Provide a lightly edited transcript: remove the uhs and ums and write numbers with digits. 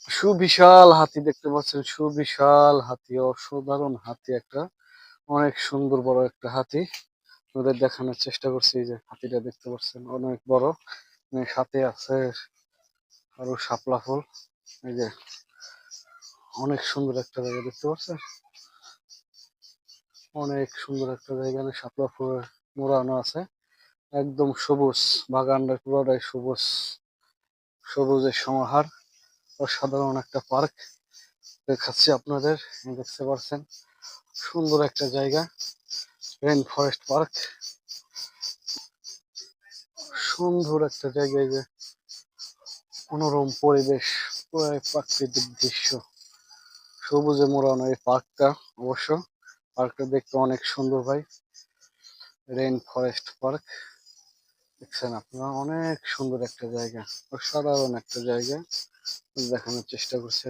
সুবিশাল হাতি দেখতে পাচ্ছেন, সুবিশাল হাতি, অসাধারণ হাতি একটা, অনেক সুন্দর বড় একটা হাতি। ওদের দেখানোর চেষ্টা করছি। এই যে হাতিটা দেখতে পাচ্ছেন অনেক বড়, সাথে আছে আরো শাপলা ফুল। এই যে অনেক সুন্দর একটা জায়গা দেখতে পাচ্ছেন, অনেক সুন্দর একটা জায়গা, শাপলা ফুল মোড়ানো আছে, একদম সবুজ, বাগানটা পুরোটাই সবুজ, সবুজের সমাহার। অসাধারণ একটা পার্ক দেখাচ্ছি আপনাদের, দেখতে পাচ্ছেন সুন্দর একটা জায়গা, রেইন ফরেস্ট পার্ক, সুন্দর একটা জায়গায়, যে মনোরম পরিবেশ, পুরো প্রাকৃতিক দৃশ্য, সবুজে মোড়ানো এই পার্কটা। অবশ্য পার্কটা দেখতে অনেক সুন্দর ভাই, রেইন ফরেস্ট পার্ক। দেখছেন আপনারা, অনেক সুন্দর একটা জায়গা, অসাধারণ একটা জায়গা দেখানোর চেষ্টা করছে।